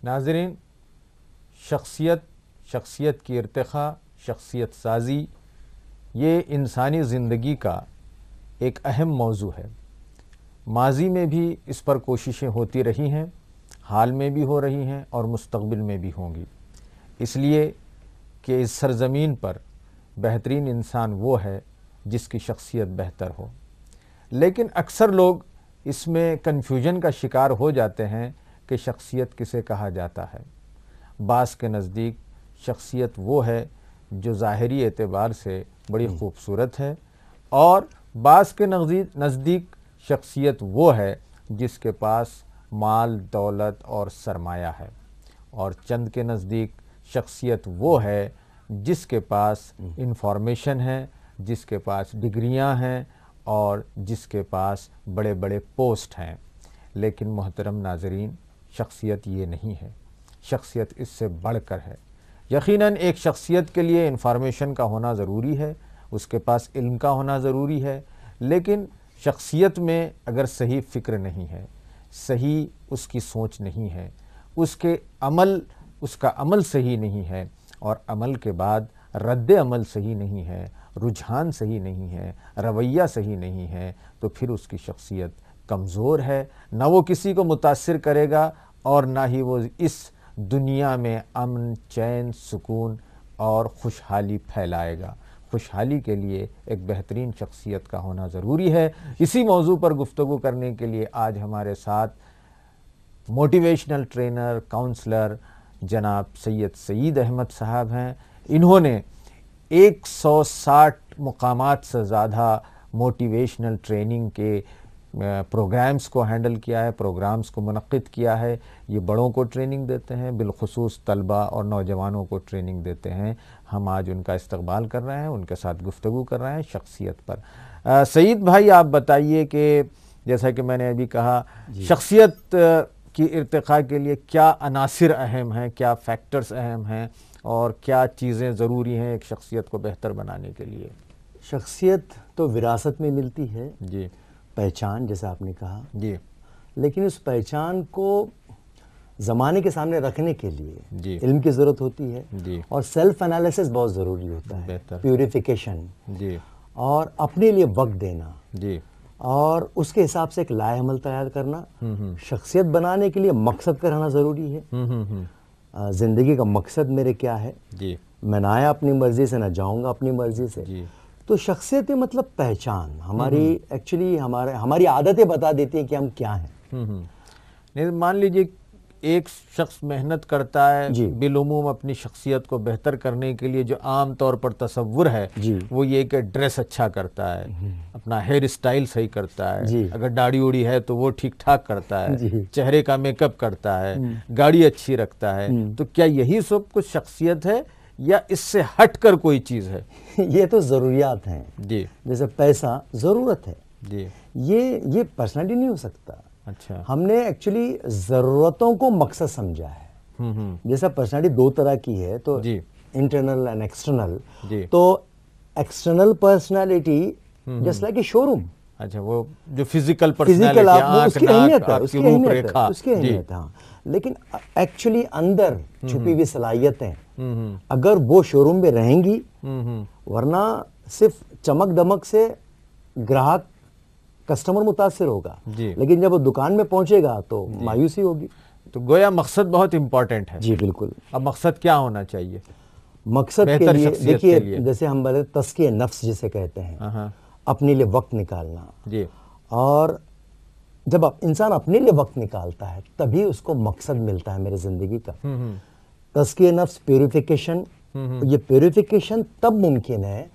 ناظرین، شخصیت کی ارتقاء، شخصیت سازی، یہ انسانی زندگی کا ایک اہم موضوع ہے۔ ماضی میں بھی اس پر کوششیں ہوتی رہی ہیں، حال میں بھی ہو رہی ہیں اور مستقبل میں بھی ہوں گی، اس لیے کہ اس سرزمین پر بہترین انسان وہ ہے جس کی شخصیت بہتر ہو۔ لیکن اکثر لوگ اس میں کنفیوژن کا شکار ہو جاتے ہیں کہ شخصیت کسے کہا جاتا ہے۔ بعض کے نزدیک شخصیت وہ ہے جو ظاہری اعتبار سے بڑی خوبصورت ہے، اور بعض کے نزدیک شخصیت وہ ہے جس کے پاس مال، دولت اور سرمایہ ہے، اور چند کے نزدیک شخصیت وہ ہے جس کے پاس انفارمیشن ہے، جس کے پاس ڈگریاں ہیں اور جس کے پاس بڑے بڑے پوسٹ ہیں۔ لیکن محترم ناظرین، شخصیت یہ نہیں ہے، شخصیت اس سے بڑھ کر ہے۔ یقیناً ایک شخصیت کے لیے انفارمیشن کا ہونا ضروری ہے، اس کے پاس علم کا ہونا ضروری ہے، لیکن شخصیت میں اگر صحیح فکر نہیں ہے، صحیح اس کی سوچ نہیں ہے، اس کا عمل صحیح نہیں ہے، اور عمل کے بعد رد عمل صحیح نہیں ہے، رجحان صحیح نہیں ہے، رویہ صحیح نہیں ہے، تو پھر اس کی شخصیت کمزور ہے۔ نہ وہ کسی کو متاثر کرے گا اور نہ ہی وہ اس دنیا میں امن، چین، سکون اور خوشحالی پھیلائے گا۔ خوشحالی کے لیے ایک بہترین شخصیت کا ہونا ضروری ہے۔ اسی موضوع پر گفتگو کرنے کے لیے آج ہمارے ساتھ موٹیویشنل ٹرینر، کاؤنسلر جناب سعید احمد صاحب ہیں۔ انہوں نے 160 مقامات سے زیادہ موٹیویشنل ٹریننگ کے پروگرامز کو ہینڈل کیا ہے، پروگرامز کو منعقد کیا ہے۔ یہ بڑوں کو ٹریننگ دیتے ہیں، بالخصوص طلباء اور نوجوانوں کو ٹریننگ دیتے ہیں۔ ہم آج ان کا استقبال کر رہے ہیں، ان کے ساتھ گفتگو کر رہے ہیں شخصیت پر۔ سعید بھائی، آپ بتائیے کہ جیسا کہ میں نے ابھی کہا، شخصیت کی ارتقاء کے لیے کیا عناصر اہم ہیں، کیا فیکٹرز اہم ہیں، اور کیا چیزیں ضروری ہیں ایک شخصیت کو بہتر بنانے کے لیے؟ شخصیت تو وراثت میں ملتی ہے، جی، پہچان جیسا آپ نے کہا، جی، لیکن اس پہچان کو زمانے کے سامنے رکھنے کے لیے جی، علم کی ضرورت ہوتی ہے، جی، اور سیلف انالیسس بہت ضروری ہوتا ہے، بہتر، پیوریفیکیشن، جی، اور اپنے لیے وقت دینا، جی، اور اس کے حساب سے ایک لائحہ عمل تیار کرنا۔ شخصیت بنانے کے لیے مقصد کا رہنا ضروری ہے۔ زندگی کا مقصد میرے کیا ہے؟ جی، میں نہ آیا اپنی مرضی سے، نہ جاؤں گا اپنی مرضی سے۔ جی، تو شخصیت مطلب پہچان ہماری ایکچولی ہماری عادتیں بتا دیتی ہیں کہ ہم کیا ہیں۔ مان لیجئے ایک شخص محنت کرتا ہے، جی، بالعموم اپنی شخصیت کو بہتر کرنے کے لیے جو عام طور پر تصور ہے جی، وہ یہ کہ ڈریس اچھا کرتا ہے، اپنا ہیئر اسٹائل صحیح کرتا ہے، جی، اگر داڑھی اوڑی ہے تو وہ ٹھیک ٹھاک کرتا ہے، جی، چہرے کا میک اپ کرتا ہے، گاڑی اچھی رکھتا ہے۔ تو کیا یہی سب کچھ شخصیت ہے یا اس سے ہٹ کر کوئی چیز ہے؟ یہ تو ضروریات ہیں۔ جی، جیسے پیسہ ضرورت ہے، جی، یہ پرسنالٹی نہیں ہو سکتا۔ اچھا، ہم نے ایکچولی ضرورتوں کو مقصد سمجھا ہے۔ جیسا پرسنالٹی دو طرح کی ہے، تو جی، انٹرنل اینڈ ایکسٹرنل۔ جی، تو external personality just like a show room, اچھا، وہ جو فزیکل فزیکل پرسنالٹی، اس کی اہمیت ہے، آپ کی روپ ریکھا، اس کی اہمیت ہے، ہاں۔ لیکن ایکچولی اندر چھپی ہوئی صلاحیتیں اگر وہ شو روم میں رہیں گی، ورنہ صرف چمک دمک سے گراہک، کسٹمر متاثر ہوگا، لیکن جب وہ دکان میں پہنچے گا تو مایوسی ہوگی۔ تو گویا مقصد بہت امپورٹنٹ ہے۔ جی بالکل۔ اب مقصد کیا ہونا چاہیے مقصد کے لیے دیکھیے، جیسے ہم بولے تزکیہ نفس جسے کہتے ہیں، اپنے لیے وقت نکالنا۔ جی، اور جب انسان اپنے لیے وقت نکالتا ہے تبھی اس کو مقصد ملتا ہے میرے زندگی کا۔ تزکیہ نفس، پیوریفیکیشن، یہ پیوریفیکیشن تب ممکن ہے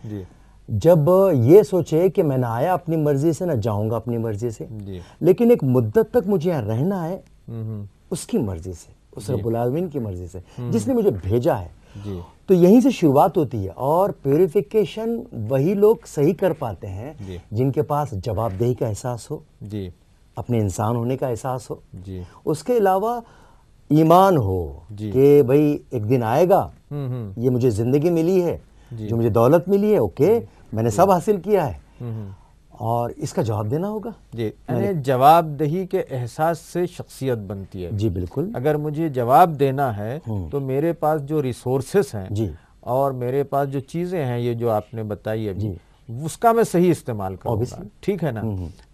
جب یہ سوچے کہ میں نہ آیا اپنی مرضی سے، نہ جاؤں گا اپنی مرضی سے، لیکن ایک مدت تک مجھے یہاں رہنا ہے اس کی مرضی سے، اس رب العالمین کی مرضی سے جس نے مجھے بھیجا ہے۔ تو یہیں سے شروعات ہوتی ہے، اور پیوریفیکیشن وہی لوگ صحیح کر پاتے ہیں جن کے پاس جواب دہی کا احساس ہو، اپنے انسان ہونے کا احساس ہو، اس کے علاوہ ایمان ہو کہ بھئی ایک دن آئے گا، یہ مجھے زندگی ملی ہے، جو مجھے دولت ملی ہے، اوکے میں نے سب حاصل کیا ہے، اور اس کا جواب دینا ہوگا. جی، یعنی جواب دہی کے احساس سے شخصیت بنتی ہے. جی بالکل. اگر مجھے جواب دینا ہے تو میرے پاس جو ریسورسز ہیں جی اور میرے پاس جو چیزیں ہیں، یہ جو آپ نے بتائی ابھی، اس کا میں صحیح استعمال کروں گا. ٹھیک ہے نا؟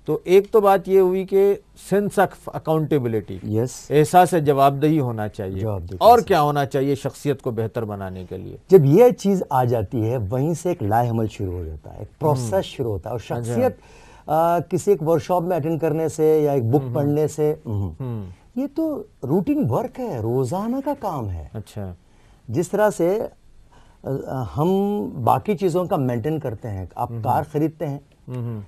تو ایک تو بات یہ ہوئی کہ سینس آف اکاؤنٹیبلٹی، یس، احساس جواب دہی ہونا چاہیے. اور کیا ہونا چاہیے شخصیت کو بہتر بنانے کے لیے؟ جب یہ چیز آ جاتی ہے وہیں سے ایک لائے عمل شروع ہو جاتا ہے، ایک پروسیس شروع ہوتا ہے. اور شخصیت کسی ایک ورک شاپ میں اٹینڈ کرنے سے یا ایک بک پڑھنے سے، یہ تو روٹین ورک ہے، روزانہ کا کام ہے. اچھا. جس طرح سے ہم باقی چیزوں کا مینٹین کرتے ہیں، آپ کار خریدتے ہیں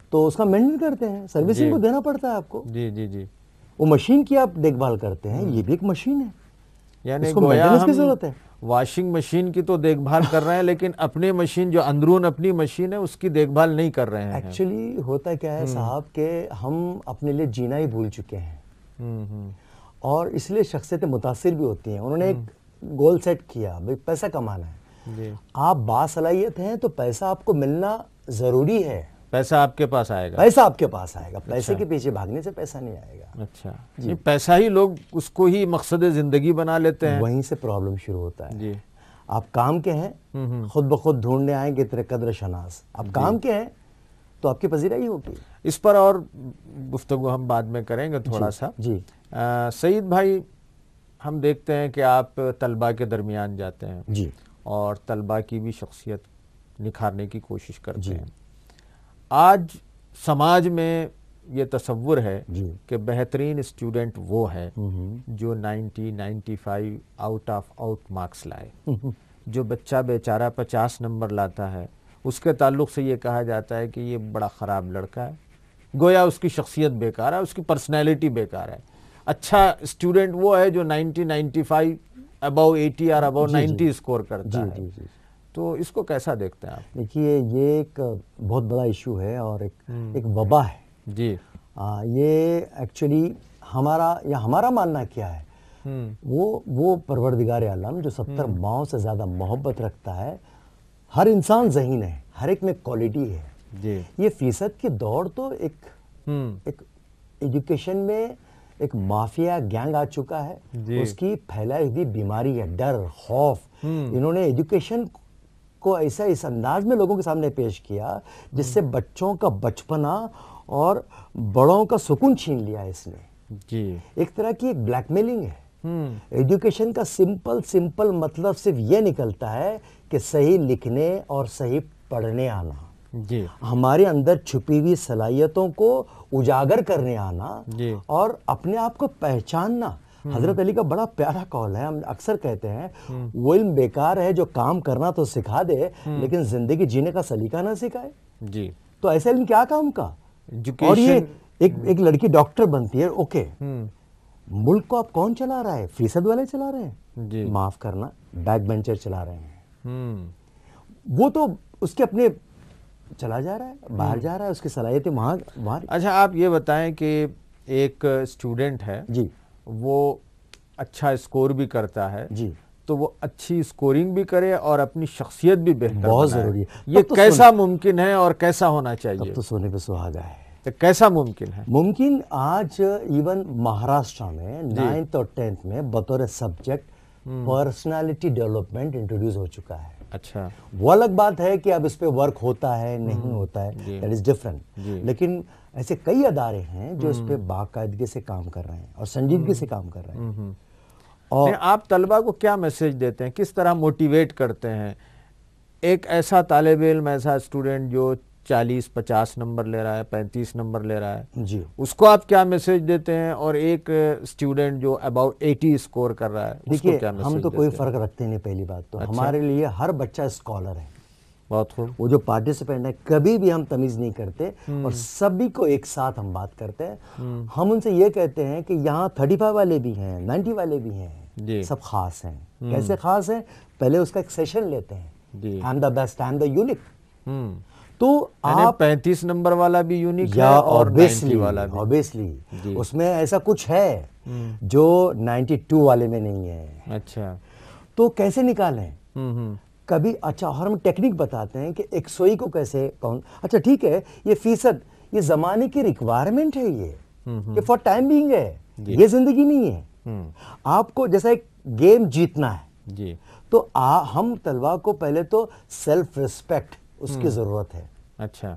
تو اس کا مینٹین کرتے ہیں، سروسنگ کو دینا پڑتا ہے آپ کو. جی جی جی. وہ مشین کی آپ دیکھ بھال کرتے ہیں، یہ بھی ایک مشین ہے، یعنی اس کو گویا مینٹیننس کی ہم ضرورت ہے. واشنگ مشین کی تو دیکھ بھال کر رہے ہیں لیکن اپنی مشین جو اندرون اپنی مشین ہے اس کی دیکھ بھال نہیں کر رہے ہیں. ایکچولی ہوتا کیا ہے صاحب کہ ہم اپنے لیے جینا ہی بھول چکے ہیں، اور اس لیے شخصیتیں متاثر بھی ہوتی ہیں. انہوں نے ایک گول سیٹ کیا، بھئی پیسہ کمانا ہے. آپ باصلاحیت ہیں تو پیسہ آپ کو ملنا ضروری ہے. پیسہ آپ کے پاس آئے گا. پیسہ آپ کے پاس آئے گا، پیسے کے پیچھے بھاگنے سے پیسہ نہیں آئے گا. اچھا. پیسہ ہی لوگ اس کو ہی مقصد زندگی بنا لیتے ہیں. وہیں سے پرابلم شروع ہوتا ہے. جی. آپ کام کے ہیں، خود بخود ڈھونڈنے آئیں گے تیرے قدر شناس. آپ کام کے ہیں تو آپ کی پذیرائی ہوگی. اس پر اور گفتگو ہم بعد میں کریں گے تھوڑا سا. جی. سعید بھائی، ہم دیکھتے ہیں کہ آپ طلباء کے درمیان جاتے ہیں جی، اور طلباء کی بھی شخصیت نکھارنے کی کوشش کرتے ہیں. آج سماج میں یہ تصور ہے کہ بہترین اسٹوڈنٹ وہ ہے جو 95 آؤٹ آف آؤٹ مارکس لائے. جو بچہ بیچارہ 50 نمبر لاتا ہے اس کے تعلق سے یہ کہا جاتا ہے کہ یہ بڑا خراب لڑکا ہے، گویا اس کی شخصیت بیکار ہے، اس کی پرسنالٹی بیکار ہے. اچھا اسٹوڈنٹ وہ ہے جو 95 ابو 80 اور ابو 90 اسکور کرتا ہے. تو اس کو کیسا دیکھتے ہیں آپ؟ دیکھیے یہ ایک بہت بڑا ایشو ہے اور ایک وبا ہے. جی. یہ ایکچولی ہمارا ماننا کیا ہے، وہ پروردگار عالم جو 70 ماؤں سے زیادہ محبت رکھتا ہے. ہر انسان ذہین ہے، ہر ایک میں کوالٹی ہے. جی. یہ فیصد کی دوڑ تو ایک ایجوکیشن میں ایک مافیا گینگ آ چکا ہے. اس کی پھیلائی ہوئی بیماری ہے، ڈر، خوف. انہوں نے ایجوکیشن کو ایسا اس انداز میں لوگوں کے سامنے پیش کیا جس سے بچوں کا بچپنا اور بڑوں کا سکون چھین لیا اس نے. جی. ایک طرح کی ایک بلیک میلنگ ہے. ایجوکیشن کا سمپل مطلب صرف یہ نکلتا ہے کہ صحیح لکھنے اور صحیح پڑھنے آنا. جی. ہمارے اندر چھپی ہوئی صلاحیتوں کو اجاگر کرنے آنا اور اپنے آپ کو پہچاننا. حضرت علی کا بڑا پیارا قول ہے، ہم اکثر کہتے ہیں وہ علم بیکار ہے جو کام کرنا تو سکھا دے لیکن زندگی جینے کا سلیقہ نہ سکھائے. جی. تو ایسا علم کیا کام کا؟ اور یہ ایک لڑکی ڈاکٹر بنتی ہے، اوکے، ملک کو آپ کون چلا رہا ہے؟ فیصد والے چلا رہے ہیں، معاف کرنا، بیک بینچر چلا رہے ہیں. وہ تو اس کے اپنے چلا جا رہا ہے، باہر جا رہا ہے، اس کی صلاحیتیں وہاں. اچھا آپ یہ بتائیں کہ ایک اسٹوڈنٹ ہے، جی، وہ اچھا اسکور بھی کرتا ہے، جی، تو وہ اچھی اسکورنگ بھی کرے اور اپنی شخصیت بھی بہتر بہت بنائے. ضروری ہے. یہ کیسا ممکن ہے اور کیسا ہونا چاہیے؟ تب تو سونے پہ سہاگا ہے. کیسا ممکن ہے؟ ممکن آج ایون مہاراشٹرا میں 9th اور 10th میں بطور سبجیکٹ پرسنالٹی ڈیولپمنٹ انٹروڈیوس ہو چکا ہے. اچھا. وہ الگ بات ہے کہ اب اس پہ ورک ہوتا ہے نہیں ہوتا ہے، دیٹ از ڈفرنٹ. لیکن ایسے کئی ادارے ہیں جو اس پہ باقاعدگی سے کام کر رہے ہیں اور سنجیدگی سے کام کر رہے ہیں. اور آپ طلباء کو کیا میسج دیتے ہیں، کس طرح موٹیویٹ کرتے ہیں؟ ایک ایسا طالب علم، ایسا اسٹوڈنٹ جو 40-50 نمبر لے رہا ہے، 35 نمبر لے رہا ہے، جی، اس کو آپ کیا میسج دیتے ہیں؟ اور ایک اسٹوڈنٹ جو اباؤٹ 80 اسکور کر رہا ہے، اس کو کیا میسج دیتے ہیں؟ ہم تو کوئی فرق رکھتے نہیں. پہلی بات تو ہمارے لیے ہر بچہ اسکالر ہے. بہت خوب. وہ جو پارٹیسپینٹ ہے کبھی بھی ہم تمیز نہیں کرتے اور سبھی کو ایک ساتھ ہم بات کرتے ہیں. ہم ان سے یہ کہتے ہیں کہ یہاں 35 والے بھی ہیں، 90 والے بھی ہیں، سب خاص ہیں. کیسے خاص ہیں؟ پہلے اس کا ایک سیشن لیتے ہیں. I am the best, I am the unique. تو آپ 35 نمبر والا بھی یونیک ہے اور 90 والا بھی. اوبیسلی اس میں ایسا کچھ ہے جو 92 والے میں نہیں ہے. اچھا. تو کیسے نکالیں؟ کبھی اچھا، اور ہم ٹیکنیک بتاتے ہیں کہ 100 کو کیسے اچھا ٹھیک ہے، یہ فیصد یہ زمانے کی ریکوائرمنٹ ہے، یہ فار ٹائم بینگ ہے، یہ زندگی نہیں ہے. آپ کو جیسا ایک گیم جیتنا ہے جی تو ہم طلبا کو پہلے تو سیلف ریسپیکٹ اس کی ضرورت ہے. اچھا،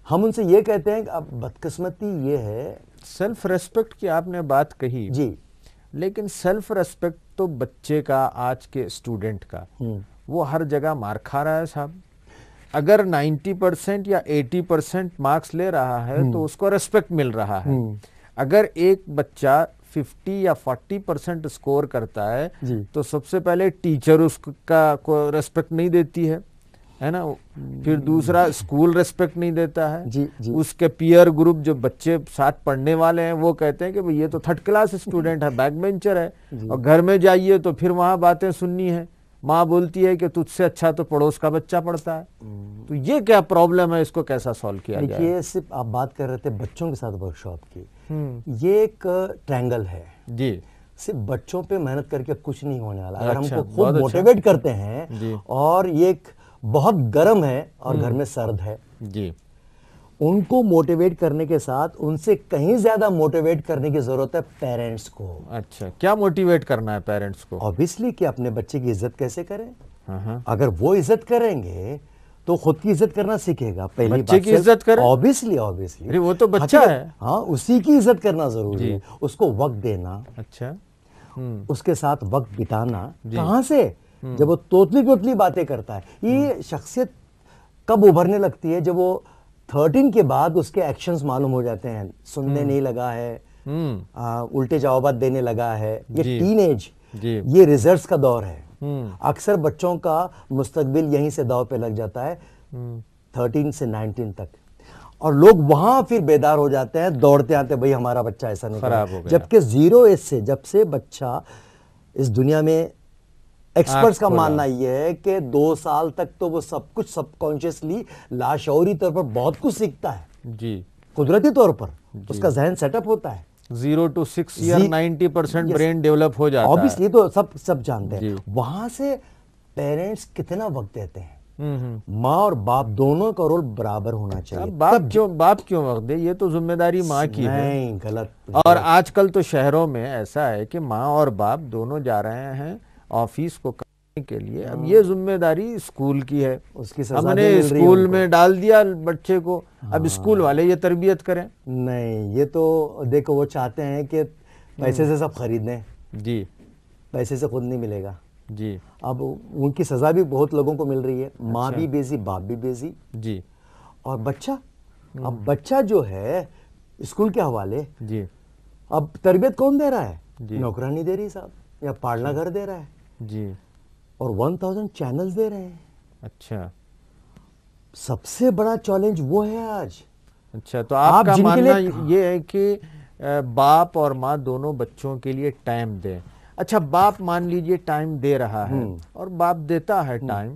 ہم ان سے یہ کہتے ہیں کہ اب بدقسمتی یہ ہے. سیلف ریسپیکٹ کی آپ نے بات کہی جی لیکن سیلف ریسپیکٹ تو بچے کا، آج کے اسٹوڈنٹ کا، وہ ہر جگہ مار کھا رہا ہے صاحب. اگر 90% یا 80% مارکس لے رہا ہے تو اس کو ریسپیکٹ مل رہا ہے. اگر ایک بچہ 50 یا 40% اسکور کرتا ہے تو سب سے پہلے ٹیچر اس کا کو ریسپیکٹ نہیں دیتی ہے نا، پھر دوسرا اسکول ریسپیکٹ نہیں دیتا ہے. جی جی اس کے پیئر گروپ جو بچے ساتھ پڑھنے والے ہیں وہ کہتے ہیں کہ بھئی یہ تو تھرڈ کلاس اسٹوڈنٹ ہے، بیک بینچر ہے. اور گھر میں جائیے تو پھر وہاں باتیں سننی ہے. ماں بولتی ہے کہ تجھ سے اچھا تو پڑوس کا بچہ پڑھتا ہے. تو یہ کیا پرابلم ہے، اس کو کیسا سالو کیا جائے؟ دیکھیے، صرف آپ بات کر رہے تھے بچوں کے ساتھ ورک شاپ کی، یہ ایک ٹرینگل ہے. جی صرف بچوں پہ محنت کر کے کچھ نہیں ہونے والا. اگر ہم اچھا، کو بہت خوب اچھا. موٹیویٹ کرتے ہیں جی اور یہ ایک بہت گرم ہے اور گھر میں سرد ہے، جی ان کو موٹیویٹ کرنے کے ساتھ ان سے کہیں زیادہ موٹیویٹ کرنے کی ضرورت ہے پیرنٹس کو. اچھا، کیا موٹیویٹ کرنا ہے پیرنٹس کو؟ obviously کہ اپنے بچے کی عزت کیسے کریں. ہاں اگر وہ عزت کریں گے تو خود کی عزت کرنا سیکھے گا. پہلی بچے بات کی عزت کریں؟ obviously ارے وہ تو بچہ ہے. ہاں، اسی کی عزت کرنا ضروری ہے. اس کو وقت دینا، اچھا، اس کے ساتھ وقت بتانا. کہاں سے؟ جب وہ توتلی باتیں کرتا ہے. یہ شخصیت کب ابھرنے لگتی ہے؟ جب وہ 13 کے بعد اس کے ایکشنز معلوم ہو جاتے ہیں. سننے نہیں لگا ہے، الٹے جوابات دینے لگا ہے. یہ ٹین ایج، یہ ریزلٹس کا دور ہے. اکثر بچوں کا مستقبل یہیں سے داؤ پہ لگ جاتا ہے 13 سے 19 تک، اور لوگ وہاں پھر بیدار ہو جاتے ہیں، دوڑتے آتے بھئی ہمارا بچہ ایسا نہیں خراب ہو گیا. جبکہ 0 ایج سے جب سے بچہ اس دنیا میں، ایکسپرٹس کا ماننا یہ ہے کہ 2 سال تک تو وہ سب کچھ سب کانشیسلی لاشعوری طور پر بہت کچھ سیکھتا ہے. جی قدرتی طور پر اس کا ذہن سیٹ اپ ہوتا ہے. 0 to 6 year 90% برین ڈیولپ ہو جاتا ہے. obviously تو سب جانتے ہیں. وہاں سے پیرنٹس کتنا وقت دیتے ہیں؟ ماں اور باپ دونوں کا رول برابر ہونا چاہیے. باپ کیوں وقت دے؟ یہ تو ذمہ داری ماں کی ہے. نہیں، غلط. اور آج کل تو شہروں میں ایسا ہے کہ ماں اور باپ دونوں جا رہے ہیں آفس کو کرنے کے لیے. اب یہ ذمہ داری اسکول کی ہے. اس کی ہم نے اسکول میں ڈال دیا بچے کو، اب اسکول والے یہ تربیت کریں. نہیں، یہ تو دیکھو وہ چاہتے ہیں کہ پیسے سے سب خرید لیں. جی پیسے سے خود نہیں ملے گا. جی اب ان کی سزا بھی بہت لوگوں کو مل رہی ہے. ماں بھی بیزی، باپ بھی بیزی. جی اور بچہ، اب بچہ جو ہے اسکول کے حوالے، جی اب تربیت کون دے رہا ہے؟ نوکرانی دے رہی صاحب، یا پالنا گھر دے رہا ہے. جی اور 1000 چینلز دے رہے ہیں. اچھا، سب سے بڑا چیلنج وہ ہے آج. اچھا، تو آپ کا ماننا یہ ہے کہ باپ اور ماں دونوں بچوں کے لیے ٹائم دیں. اچھا، باپ مان لیجئے ٹائم دے رہا ہے اور باپ دیتا ہے ٹائم،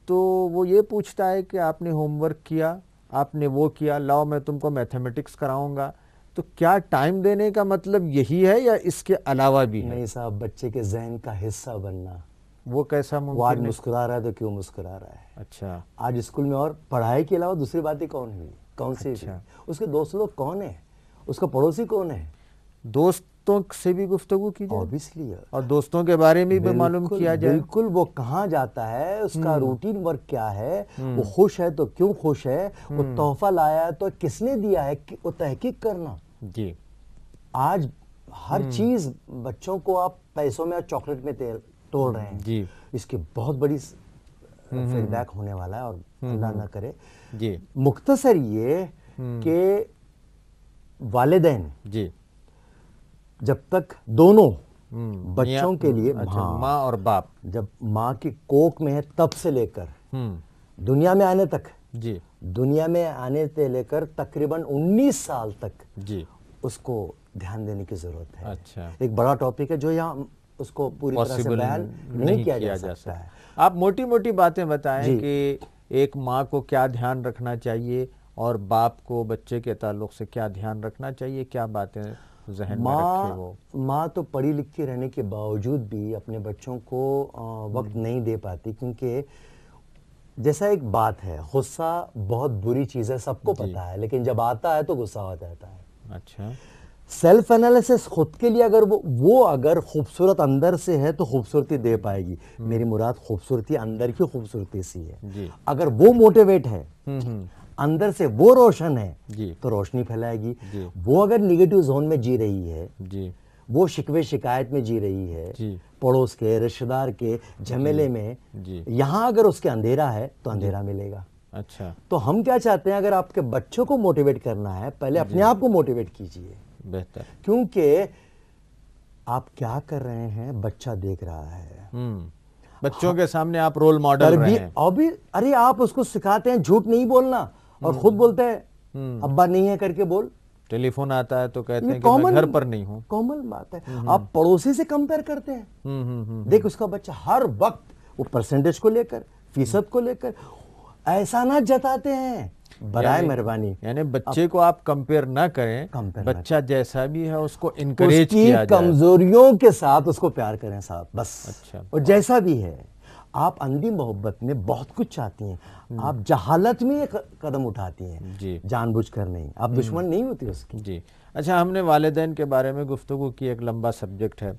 تو وہ یہ پوچھتا ہے کہ آپ نے ہوم ورک کیا، آپ نے وہ کیا، لاؤ میں تم کو میتھمیٹکس کراؤں گا. تو کیا ٹائم دینے کا مطلب یہی ہے یا اس کے علاوہ بھی ہے؟ نہیں صاحب، بچے کے ذہن کا حصہ بننا. وہ کیسا وہ آج ممکن ہے؟ مسکرا رہا ہے تو کیوں مسکرا رہا ہے؟ اچھا، آج اسکول میں اور پڑھائی کے علاوہ دوسری باتیں کون ہوئی؟ کون سی؟ اس کے دوست لوگ کون ہیں؟ اس کا پڑوسی کون ہے؟ دوستوں سے بھی گفتگو کی جائے obviously، اور دوستوں کے بارے میں بھی معلوم کیا جائے. بالکل، وہ کہاں جاتا ہے، اس کا روٹین ورک کیا ہے، وہ خوش ہے تو کیوں خوش ہے، وہ تحفہ لایا ہے تو کس نے دیا ہے، وہ تحقیق کرنا. جی آج ہر چیز بچوں کو آپ پیسوں میں اور چاکلیٹ میں توڑ رہے ہیں. جی اس کی بہت بڑی فیڈ بیک ہونے والا ہے، اور اللہ نہ کرے. جی مختصر یہ کہ والدین جی جب تک دونوں بچوں کے لیے، ماں اور باپ جب ماں کی کوکھ میں ہے تب سے لے کر دنیا میں آنے تک، جی دنیا میں آنے سے لے کر تقریباً 19 سال تک جی اس کو دھیان دینے کی ضرورت ہے. اچھا، ایک بڑا ٹاپک ہے جو یہاں اس کو پوری طرح سے بیان نہیں کیا جا سکتا ہے. آپ موٹی موٹی باتیں بتائیں کہ ایک ماں کو کیا دھیان رکھنا چاہیے اور باپ کو بچے کے تعلق سے کیا دھیان رکھنا چاہیے، کیا باتیں ذہن میں رکھے وہ؟ ماں تو پڑھی لکھی رہنے کے باوجود بھی اپنے بچوں کو وقت نہیں دے پاتی، کیونکہ جیسا ایک بات ہے، غصہ بہت بری چیز ہے، سب کو پتا ہے، لیکن جب آتا ہے تو غصہ ہو جاتا ہے۔ اچھا، سیلف انالیسس خود کے لیے اگر وہ اگر خوبصورت اندر سے ہے تو خوبصورتی دے پائے گی۔ میری مراد خوبصورتی اندر کی خوبصورتی سی ہے۔ جی، اگر وہ موٹیویٹ ہے، اندر سے وہ روشن ہے جی، تو روشنی پھیلائے گی۔ جی، وہ اگر نیگیٹو زون میں جی رہی ہے، جی، وہ شکوے شکایت میں جی رہی ہے، جی، پڑوس کے رشتہ دار کے جھمیلے میں، جی، یہاں اگر اس کے اندھیرا ہے تو اندھیرا ملے گا۔ اچھا، تو ہم کیا چاہتے ہیں، اگر آپ کے بچوں کو موٹیویٹ کرنا ہے، پہلے اپنے آپ کو موٹیویٹ کیجئے، بہتر، کیونکہ آپ کیا کر رہے ہیں بچہ دیکھ رہا ہے۔ بچوں کے سامنے آپ رول ماڈل رہے ہیں۔ اور بھی ارے آپ اس کو سکھاتے ہیں جھوٹ نہیں بولنا، اور خود بولتے ہیں ابا نہیں ہے کر کے بول۔ ٹیلی فون آتا ہے تو کہتے یہ ہیں کہ میں گھر پر نہیں ہوں۔ کامن بات ہے۔ آپ پڑوسی سے کمپیئر کرتے ہیں، دیکھ اس کا بچہ ہر وقت وہ پرسنٹیج کو لے کر، فیصد کو لے کر ایسا نہ جتاتے ہیں۔ برائے مہربانی یعنی بچے کو آپ کمپیئر نہ کریں، بچہ جیسا بھی ہے اس کو انکریج اس کی کیا جائے۔ کمزوریوں کے ساتھ اس کو پیار کریں صاحب، بس۔ اچھا، اور جیسا بھی ہے، آپ اندھی محبت میں بہت کچھ چاہتی ہیں، آپ جہالت میں ایک قدم اٹھاتی ہیں، جی، جان بوجھ کر نہیں، آپ دشمن نہیں ہوتی اس کی۔ جی، اچھا، ہم نے والدین کے بارے میں گفتگو کی، ایک لمبا سبجیکٹ ہے۔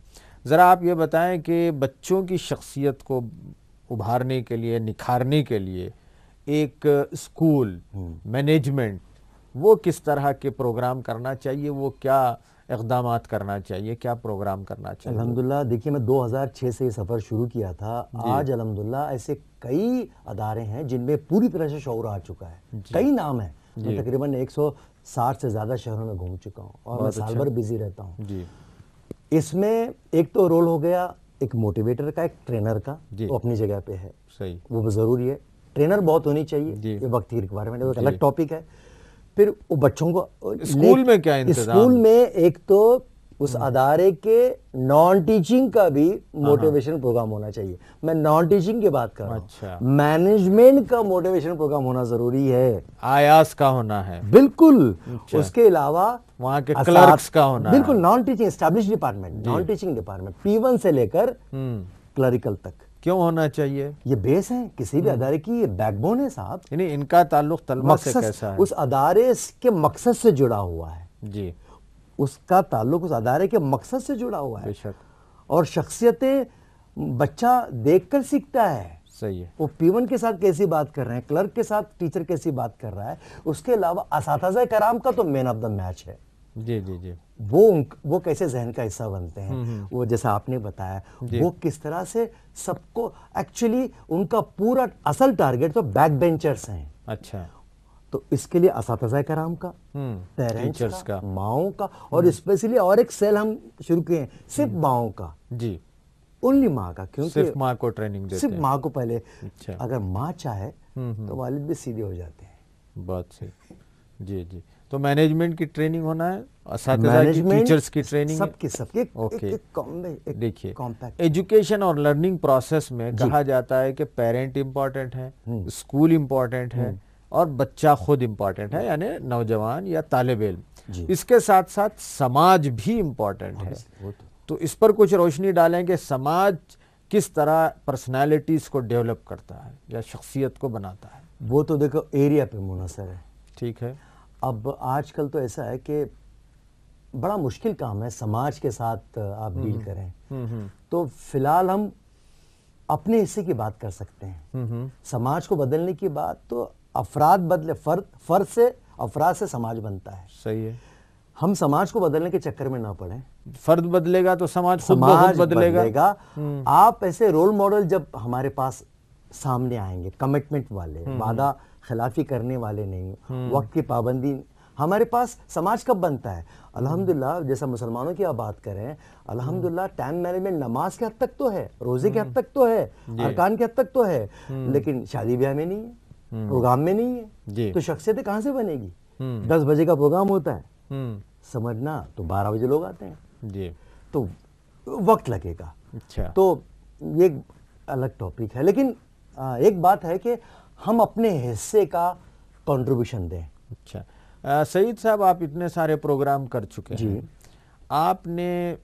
ذرا آپ یہ بتائیں کہ بچوں کی شخصیت کو ابھارنے کے لیے، نکھارنے کے لیے ایک اسکول مینجمنٹ وہ کس طرح کے پروگرام کرنا چاہیے، وہ کیا اقدامات کرنا چاہیے، کیا پروگرام کرنا چاہیے؟ الحمدللہ دیکھیے میں 2006 سے یہ سفر شروع کیا تھا، آج الحمدللہ ایسے کئی ادارے ہیں جن میں پوری طرح سے شعور آ چکا ہے، کئی نام ہیں، میں تقریباً 160 سے زیادہ شہروں میں گھوم چکا ہوں، اور میں سال بھر بیزی رہتا ہوں۔ جی، اس میں ایک تو رول ہو گیا ایک موٹیویٹر کا، ایک ٹرینر کا، وہ اپنی جگہ پہ ہے، صحیح، وہ ضروری ہے۔ ٹرینر بہت ہونی چاہیے، یہ وقت کی ریکوائرمنٹ ہے، وہ ایک الگ ٹاپک ہے۔ پھر وہ بچوں کو اسکول میں کیا انتظام؟ اسکول میں ایک تو اس ادارے کے نان ٹیچنگ کا بھی موٹیویشن پروگرام ہونا چاہیے، میں نان ٹیچنگ کی بات کر رہا ہوں۔ اچھا، مینجمنٹ کا موٹیویشن پروگرام ہونا ضروری ہے، آیاس کا ہونا ہے، بالکل۔ اس کے علاوہ وہاں کے کلرکس کا ہونا ہے، بالکل naan teaching establish department, naan teaching department, P1 سے لے کر کلریکل تک۔ کیوں ہونا چاہیے؟ یہ بیس ہے کسی بھی ادارے کی، یہ بیک بون ہے صاحب۔ یعنی ان کا تعلق طلبہ سے کیسا ہے؟ اس ادارے کے مقصد سے جڑا ہوا ہے، جی، اس کا تعلق اس ادارے کے مقصد سے جڑا ہوا ہے، بے شک، اور شخصیتیں بچہ دیکھ کر سیکھتا ہے۔ صحیح ہے، وہ P1 کے ساتھ کیسی بات کر رہے ہیں، کلرک کے ساتھ ٹیچر کیسی بات کر رہا ہے، اس کے علاوہ اساتذہ کرام کا تو مین آف دا میچ ہے۔ جی، جی، جی، وہ کیسے ذہن کا حصہ بنتے ہیں، وہ جیسا آپ نے بتایا، وہ کس طرح سے سب کو، ایکچولی ان کا پورا اصل ٹارگٹ تو بیک بینچرز ہیں۔ اچھا، تو اس کے لیے اساتذہ کرام کا، پیرنٹس کا، ماؤں کا، اور اسپیشلی اور ایک سیل ہم شروع کیے ہیں صرف ماؤں کا، جی، اونلی ماں کا، کیونکہ صرف ماں کو ٹریننگ دیتے صرف ہیں، ماں کو پہلے، اچھا، اگر ماں چاہے تو والد بھی سیدھے ہو جاتے ہیں۔ بہت صحیح، جی، جی، تو مینجمنٹ کی ٹریننگ ہونا ہے، اساتذہ کی، ٹیچرز کی ٹریننگ ہے، سب کی اوکے۔ دیکھیے، کمپیکٹ ایجوکیشن اور لرننگ پروسیس میں کہا جاتا ہے کہ پیرنٹ امپورٹنٹ ہے، اسکول امپورٹنٹ ہے، اور بچہ خود امپورٹنٹ ہے، یعنی نوجوان یا طالب علم۔ اس کے ساتھ ساتھ سماج بھی امپورٹنٹ ہے، تو اس پر کچھ روشنی ڈالیں کہ سماج کس طرح پرسنالٹیز کو ڈیولپ کرتا ہے یا شخصیت کو بناتا ہے۔ وہ تو دیکھو ایریا پہ منحصر ہے، ٹھیک ہے، اب آج کل تو ایسا ہے کہ بڑا مشکل کام ہے سماج کے ساتھ آپ ڈیل کریں، تو فی الحال ہم اپنے حصے کی بات کر سکتے ہیں۔ سماج کو بدلنے کی بات تو افراد بدلے، فرد سے افراد سے سماج بنتا ہے۔ صحیح ہے، ہم سماج کو بدلنے کے چکر میں نہ پڑیں، فرد بدلے گا تو سماج خود بخود بدلے گا۔ آپ ایسے رول ماڈل جب ہمارے پاس سامنے آئیں گے، کمٹمنٹ والے، وعدہ خلافی کرنے والے نہیں، وقت کی پابندی، ہمارے پاس سماج کب بنتا ہے؟ الحمدللہ، جیسا مسلمانوں کی آپ بات کریں، الحمدللہ ٹائم مینجمنٹ نماز کے حد تک تو ہے، روزے کے حد تک تو ہے، ارکان کے حد تک تو ہے، لیکن شادی بیاہ میں نہیں ہے، پروگرام میں نہیں ہے، تو شخصیت کہاں سے بنے گی؟ 10 بجے کا پروگرام ہوتا ہے، سمجھنا تو 12 بجے لوگ آتے ہیں، جی، تو وقت لگے گا۔ اچھا، تو یہ الگ ٹاپک ہے، لیکن ایک بات ہے کہ ہم اپنے حصے کا کنٹریبیوشن دیں۔ اچھا، سعید صاحب، آپ اتنے سارے پروگرام کر چکے ہیں، آپ نے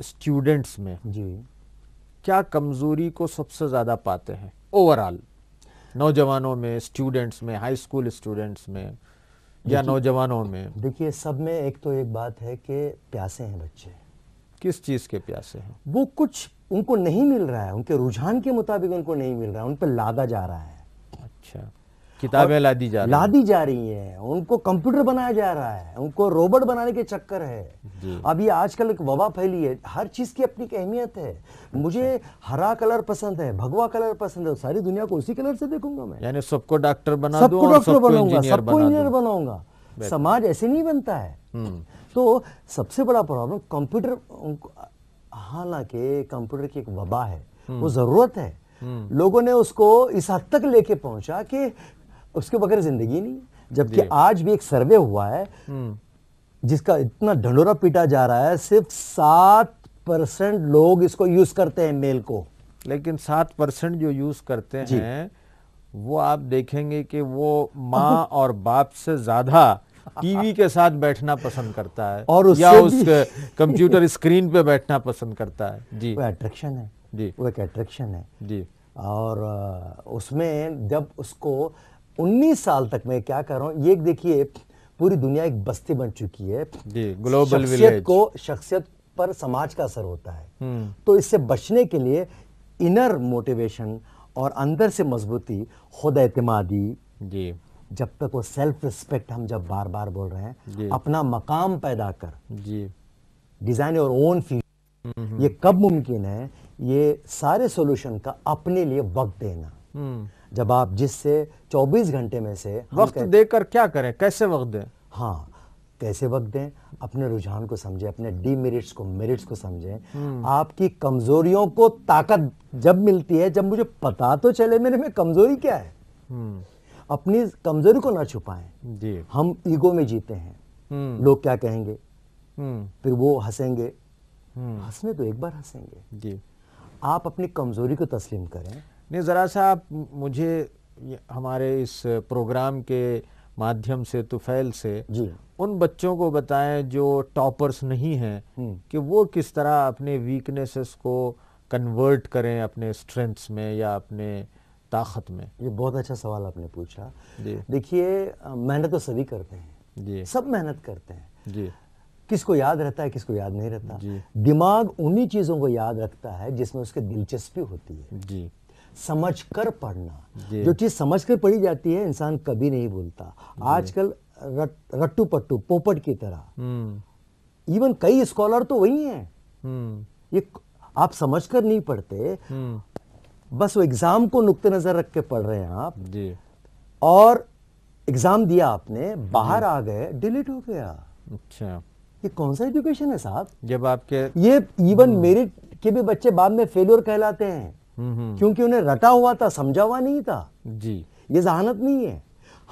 اسٹوڈنٹس میں جی، کیا کمزوری کو سب سے زیادہ پاتے ہیں اوورآل؟ نوجوانوں میں، اسٹوڈنٹس میں، ہائی اسکول اسٹوڈنٹس میں یا نوجوانوں میں؟ دیکھیے سب میں ایک تو ایک بات ہے کہ پیاسے ہیں بچے. کس چیز کے پیاسے ہیں؟ وہ کچھ ان کو نہیں مل رہا ہے، ان کے رجحان کے مطابق ان کو نہیں مل رہا ہے، ان پہ لادا جا رہا ہے. اچھا، کتابیں لادی جا رہی ہیں، ان کو کمپیوٹر بنایا جا رہا ہے، ان کو روبوٹ بنانے کے چکر ہے. اب یہ آج کل ایک وبا پھیلی ہے، ہر چیز کی اپنی اہمیت ہے. مجھے ہرا کلر پسند ہے، بھگوا کلر پسند ہے، ساری دنیا کو اسی کلر سے دیکھوں گا میں. یعنی سب کو ڈاکٹر بنا سب دوں کو اور ڈاکٹر سب کو بناؤں گا، انجینئر سب کو بنا انجینئر دوں. بناؤں گا. سماج ایسے نہیں بنتا ہے. تو سب سے بڑا پرابلم کمپیوٹر، حالانکہ کمپیوٹر کی ایک وبا ہے، وہ ضرورت ہے. لوگوں نے اس کو اس حد تک لے کے پہنچا کہ اس کے بغیر زندگی نہیں. جبکہ آج بھی ایک سروے ہوا ہے جس کا اتنا ڈھنڈورا پیٹا جا رہا ہے، صرف 7% لوگ اس کو یوز کرتے ہیں میل کو. لیکن 7% جو یوز کرتے ہیں وہ آپ دیکھیں گے کہ وہ ماں اور باپ سے زیادہ ٹی وی کے ساتھ بیٹھنا پسند کرتا ہے یا اس کمپیوٹر اسکرین پہ بیٹھنا پسند کرتا ہے. جی، وہ اٹریکشن ہے. جی، وہ ایک اٹریکشن ہے. جی. اور اس میں جب اس کو 19 سال تک، میں کیا کر رہا ہوں، یہ دیکھیے پوری دنیا ایک بستی بن چکی ہے. جی، گلوبل ولیج. شخصیت پر سماج کا اثر ہوتا ہے. تو اس سے بچنے کے لیے انر موٹیویشن اور اندر سے مضبوطی، خود اعتمادی، جی، جب تک وہ سیلف ریسپیکٹ، ہم جب بار بار بول رہے ہیں، اپنا مقام پیدا کر، جی، ڈیزائن اور اون فیوچر، یہ کب ممکن ہے؟ یہ سارے سولوشن کا اپنے لیے وقت دینا. جب آپ جس سے 24 گھنٹے میں سے وقت دے کر کیا کریں، کیسے وقت دیں؟ ہاں، کیسے وقت دیں؟ اپنے رجحان کو سمجھیں، اپنے ڈی میرٹس کو میرٹس کو سمجھیں. آپ کی کمزوریوں کو طاقت جب ملتی ہے، جب مجھے پتا تو چلے میرے میں کمزوری کیا ہے. اپنی کمزوری کو نہ چھپائیں. جی، ہم ایگو میں جیتے ہیں. لوگ کیا کہیں گے، پھر وہ ہنسیں گے. ہنسنے تو ایک بار ہنسیں گے. جی. آپ اپنی کمزوری کو تسلیم کریں. نہیں، ذرا سا آپ مجھے ہمارے اس پروگرام کے مادھیم سے، طفیل سے، ان بچوں کو بتائیں جو ٹاپرز نہیں ہیں کہ وہ کس طرح اپنے ویکنیسز کو کنورٹ کریں اپنے اسٹرینتھس میں یا اپنے طاقت میں. یہ بہت اچھا سوال آپ نے پوچھا. دیکھیے محنت تو سبھی کرتے ہیں، سب محنت کرتے ہیں. جی. کس کو یاد رہتا ہے، کس کو یاد نہیں رہتا. دماغ انہی چیزوں کو یاد رکھتا ہے جس میں اس کے دلچسپی ہوتی ہے. جی. سمجھ کر پڑھنا، جو چیز سمجھ کر پڑھی جاتی ہے انسان کبھی نہیں بھولتا. آج کل رٹو پٹو پوپٹ کی طرح، ایون کئی اسکالر تو وہی ہیں. یہ آپ سمجھ کر نہیں پڑھتے، بس وہ ایگزام کو نقطہ نظر رکھ کے پڑھ رہے ہیں آپ. اور ایگزام دیا آپ نے، باہر آ گئے، ڈیلیٹ ہو گیا. اچھا، یہ کون سا ایجوکیشن ہے صاحب؟ جب آپ کے یہ ایون میرٹ کے بھی بچے بعد میں فیلور کہلاتے ہیں، کیونکہ انہیں رٹا ہوا تھا، سمجھا ہوا نہیں تھا. جی، یہ ذہانت نہیں ہے.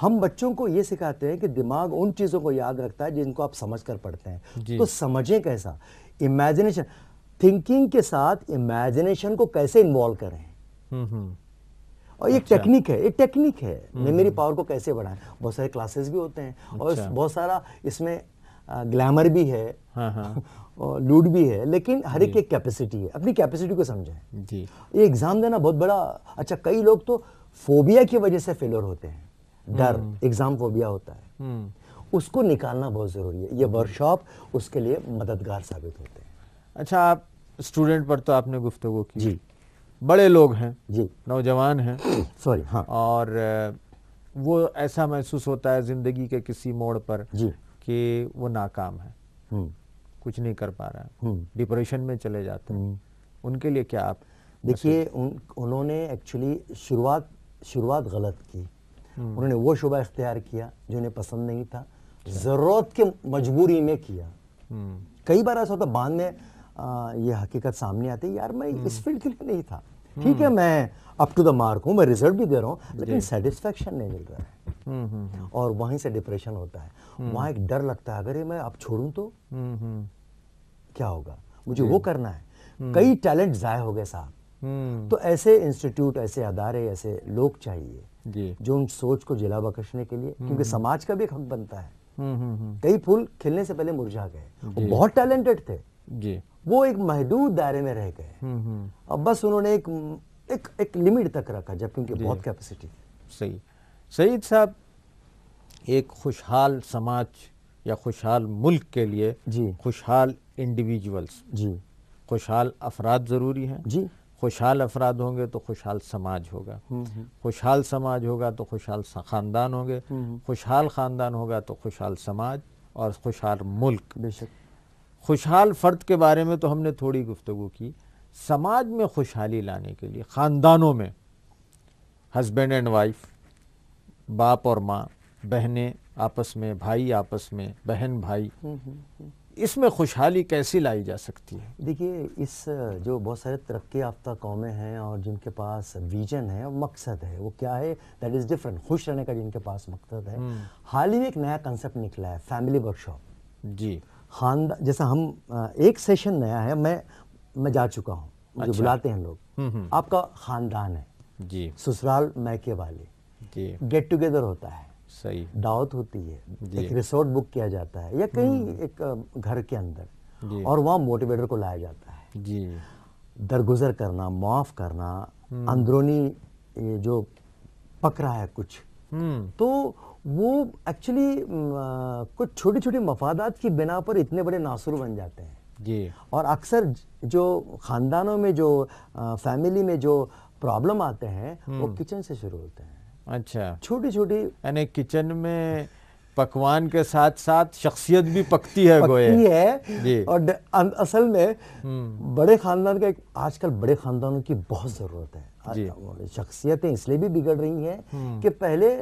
ہم بچوں کو یہ سکھاتے ہیں کہ دماغ ان چیزوں کو یاد رکھتا ہے جن کو آپ سمجھ کر پڑھتے ہیں. تو سمجھیں کیسا، امیجنیشن، تھنکنگ کے ساتھ امیجنیشن کو کیسے انوالو کریں. اور یہ ٹیکنیک ہے، ایک ٹیکنیک ہے. میموری پاور کو کیسے بڑھائیں. بہت سارے کلاسز بھی ہوتے ہیں اور بہت سارا اس میں گلیمر بھی ہے اور لوٹ بھی ہے، لیکن ہر ایک ایک کیپیسٹی ہے. اپنی کیپیسٹی کو سمجھیں. جی. یہ ایگزام دینا بہت بڑا اچھا. کئی لوگ تو فوبیا کی وجہ سے فیلور ہوتے ہیں. ڈر، ایگزام فوبیا ہوتا ہے. اس کو نکالنا بہت ضروری ہے. یہ ورکشاپ اس کے لیے مددگار ثابت ہوتے ہیں. اچھا، آپ اسٹوڈنٹ پر تو آپ نے گفتگو کی. جی. بڑے لوگ ہیں، جی، نوجوان ہیں، سوری، ہاں، اور وہ ایسا محسوس ہوتا ہے زندگی کے کسی موڑ پر کہ وہ ناکام ہے، کچھ نہیں کر پا رہا ہے، ڈپریشن میں چلے جاتے ہیں. ان کے لیے کیا آپ؟ دیکھیے انہوں نے ایکچولی شروعات غلط کی. انہوں نے وہ شعبہ اختیار کیا جو انہیں پسند نہیں تھا، ضرورت کے مجبوری میں کیا. کئی بار ایسا ہوتا بعد میں یہ حقیقت سامنے آتی ہے، یار میں اس فیلڈ کے لیے نہیں تھا. ٹھیک ہے، میں اپ ٹو دا مارک ہوں، میں ریزلٹ بھی دے رہا ہوں، لیکن سیٹسفیکشن نہیں مل رہا ہے. اور وہیں سے ڈپریشن ہوتا ہے. وہاں ایک ڈر لگتا ہے، اگر یہ میں اب چھوڑوں تو کیا ہوگا، مجھے وہ کرنا ہے. کئی ٹیلنٹ ضائع ہو گئے صاحب. تو ایسے انسٹیٹیوٹ، ایسے ادارے، ایسے لوگ چاہیے جو ان سوچ کو جلا بخشنے کے لیے، کیونکہ سماج کا بھی ایک حق بنتا ہے. کئی پھول کھلنے سے پہلے مرجھا گئے. وہ بہت ٹیلنٹڈ تھے، وہ ایک محدود دائرے میں رہ گئے. اب بس انہوں نے ایک لمٹ تک رکھا، جبکہ ان کی بہت کیپیسٹی. صحیح. سعید صاحب، ایک خوشحال سماج یا خوشحال ملک کے لیے جی خوشحال انڈیویجولز، جی خوشحال افراد ضروری ہیں. جی خوشحال افراد ہوں گے تو خوشحال سماج ہوگا، خوشحال سماج ہوگا تو خوشحال خاندان ہوں گے، خوشحال خاندان ہوگا تو خوشحال سماج اور خوشحال ملک. بے شک. خوشحال فرد کے بارے میں تو ہم نے تھوڑی گفتگو کی. سماج میں خوشحالی لانے کے لیے خاندانوں میں ہسبینڈ اینڈ وائف، باپ اور ماں، بہنیں آپس میں، بھائی آپس میں، بہن بھائی، اس میں خوشحالی کیسی لائی جا سکتی ہے؟ دیکھیے، اس جو بہت سارے ترقی یافتہ قومیں ہیں اور جن کے پاس ویژن ہے، مقصد ہے، وہ کیا ہے، دیٹ از ڈفرنٹ. خوش رہنے کا جن کے پاس مقصد ہے. حال ہی میں ایک نیا کنسیپٹ نکلا ہے، فیملی ورک شاپ. جی. خاندان جیسا ہم ایک سیشن نیا ہے، میں جا چکا ہوں. مجھے بلاتے ہیں لوگ، آپ کا خاندان ہے، جی سسرال میکے والے، جی گیٹ ٹوگیدر ہوتا ہے، صحیح. دعوت ہوتی ہے، ایک ریسورٹ بک کیا جاتا ہے یا کہیں ایک گھر کے اندر، جی اور وہاں موٹیویٹر کو لایا جاتا ہے. جی درگزر کرنا، معاف کرنا، اندرونی یہ جو پک رہا ہے کچھ، تو وہ ایکچولی کچھ چھوٹی چھوٹی مفادات کی بنا پر اتنے بڑے ناصر بن جاتے ہیں. جی اور اکثر جو خاندانوں میں، جو فیملی میں جو پرابلم آتے ہیں، وہ کچن سے شروع ہوتے ہیں. اچھا، چھوٹی چھوٹی یعنی کچن میں پکوان کے ساتھ ساتھ شخصیت بھی پکتی ہے گویا. پکتی ہے. جی. اور اصل میں بڑے خاندان کا آج کل بڑے خاندانوں کی بہت ضرورت ہے. شخصیتیں اس لیے بھی بگڑ رہی ہیں کہ پہلے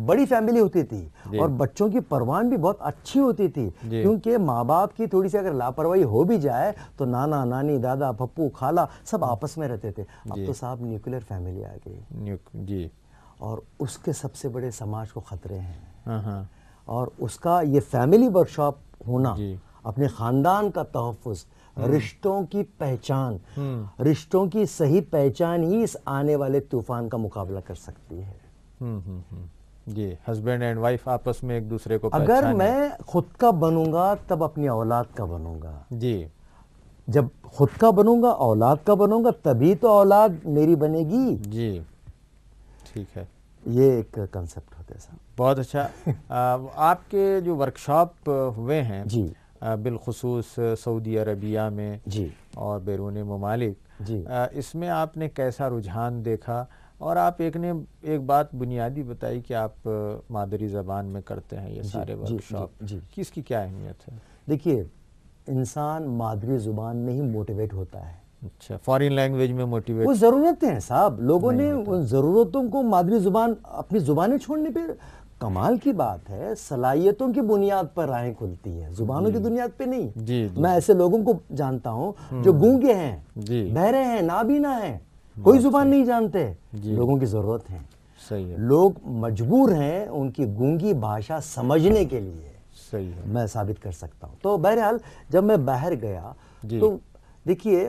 بڑی فیملی ہوتی تھی اور بچوں کی پروان بھی بہت اچھی ہوتی تھی، کیونکہ ماں باپ کی تھوڑی سی اگر لاپرواہی ہو بھی جائے تو نانا نانی، دادا، پھپھو، خالہ سب آپس میں رہتے تھے. اب تو صاحب نیوکلیر فیملی آ گئی، جی. اور اس کے سب سے بڑے سماج کو خطرے ہیں. اور اس کا یہ فیملی ورک شاپ ہونا، اپنے خاندان کا تحفظ، رشتوں کی پہچان، رشتوں کی صحیح پہچان ہی اس آنے والے طوفان کا مقابلہ کر سکتی ہے. جی، ہسبینڈ اینڈ وائف آپس میں ایک دوسرے کو اگر پہچانے. میں خود کا بنوں گا تب اپنی اولاد کا بنوں گا. جی. جب خود کا بنوں گا، اولاد کا بنوں گا، تبھی تو اولاد میری بنے گی. جی ٹھیک ہے. یہ ایک کنسپٹ ہوتا ہے صاحب. بہت اچھا. آپ کے جو ورکشاپ ہوئے ہیں، جی بالخصوص سعودی عربیہ میں جی اور بیرون ممالک، جی اس میں آپ نے کیسا رجحان دیکھا؟ اور آپ ایک بات بنیادی بتائی کہ آپ مادری زبان میں کرتے ہیں یہ سارے ورکشاپ، کہ اس کی کیا اہمیت ہے؟ دیکھیے، انسان مادری زبان میں ہی موٹیویٹ ہوتا ہے. اچھا، فارین لینگویج میں موٹیویٹ؟ وہ ضرورتیں ہیں صاحب، لوگوں نے ان ضرورتوں کو مادری زبان، اپنی زبانیں چھوڑنے پہ. کمال کی بات ہے، صلاحیتوں کی بنیاد پر راہیں کھلتی ہیں، زبانوں کی بنیاد پہ نہیں. جی. میں ایسے لوگوں کو جانتا ہوں جو گونگے ہیں، بہرے ہیں، نابینا ہیں، کوئی زبان نہیں جانتے. لوگوں کی ضرورت ہے. صحیح ہے. لوگ مجبور ہیں ان کی گونگی بھاشا سمجھنے کے لیے. صحیح ہے. میں ثابت کر سکتا ہوں. تو بہرحال جب میں باہر گیا تو دیکھیے،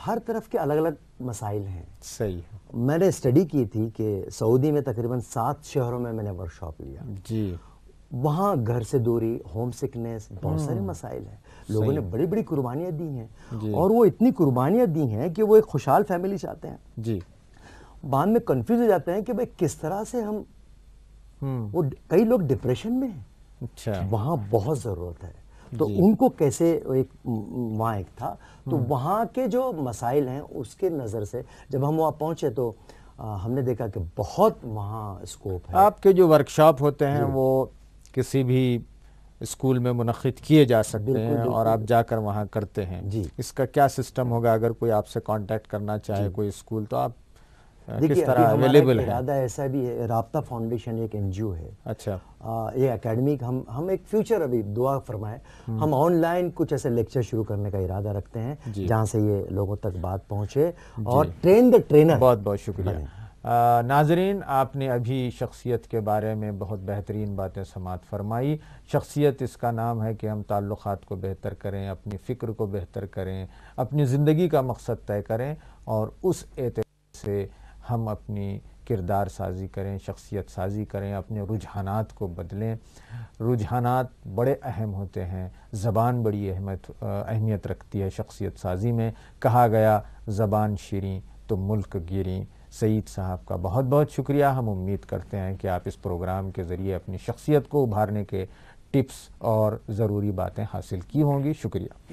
ہر طرف کے الگ الگ مسائل ہیں. صحیح. میں نے اسٹڈی کی تھی کہ سعودی میں تقریباً 7 شہروں میں نے ورک شاپ لیا. جی. وہاں گھر سے دوری، ہوم سکنس، بہت سارے مسائل ہیں. لوگوں نے بڑی بڑی قربانیاں دی ہیں، اور وہ اتنی قربانیاں دی ہیں کہ وہ ایک خوشحال فیملی چاہتے ہیں. جی. بعد میں کنفیوز ہو جاتے ہیں کہ بھئی کس طرح سے ہم، وہ کئی لوگ ڈپریشن میں ہیں. اچھا. وہاں بہت ضرورت ہے. تو ان کو کیسے، ایک وہاں ایک تھا، تو وہاں کے جو مسائل ہیں اس کے نظر سے جب ہم وہاں پہنچے تو ہم نے دیکھا کہ بہت وہاں اسکوپ ہے. آپ کے جو ورکشاپ ہوتے ہیں وہ کسی بھی اسکول میں منعقد کیے جا سکتے ہیں اور آپ جا کر وہاں کرتے ہیں. اس کا کیا سسٹم ہوگا اگر کوئی آپ سے کانٹیکٹ کرنا چاہے کوئی اسکول، تو آپ کس طرح اویلیبل ہیں؟ ارادہ ایسا بھی ہے، رابطہ فاؤنڈیشن ایک این جی او ہے. اچھا. یہ اکیڈمی ہم ایک فیوچر، ابھی دعا فرمائے، ہم آن لائن کچھ ایسے لیکچر شروع کرنے کا ارادہ رکھتے ہیں جہاں سے یہ لوگوں تک بات پہنچے، اور ٹرین دا ٹرینر. بہت بہت شکریہ. ناظرین، آپ نے ابھی شخصیت کے بارے میں بہت بہترین باتیں سماعت فرمائی. شخصیت اس کا نام ہے کہ ہم تعلقات کو بہتر کریں، اپنی فکر کو بہتر کریں، اپنی زندگی کا مقصد طے کریں، اور اس اعتبار سے ہم اپنی کردار سازی کریں، شخصیت سازی کریں، اپنے رجحانات کو بدلیں. رجحانات بڑے اہم ہوتے ہیں. زبان بڑی اہمیت رکھتی ہے شخصیت سازی میں. کہا گیا زبان شیریں تو ملک گیری سعید صاحب کا بہت بہت شکریہ. ہم امید کرتے ہیں کہ آپ اس پروگرام کے ذریعے اپنی شخصیت کو ابھارنے کے ٹپس اور ضروری باتیں حاصل کی ہوں گی. شکریہ.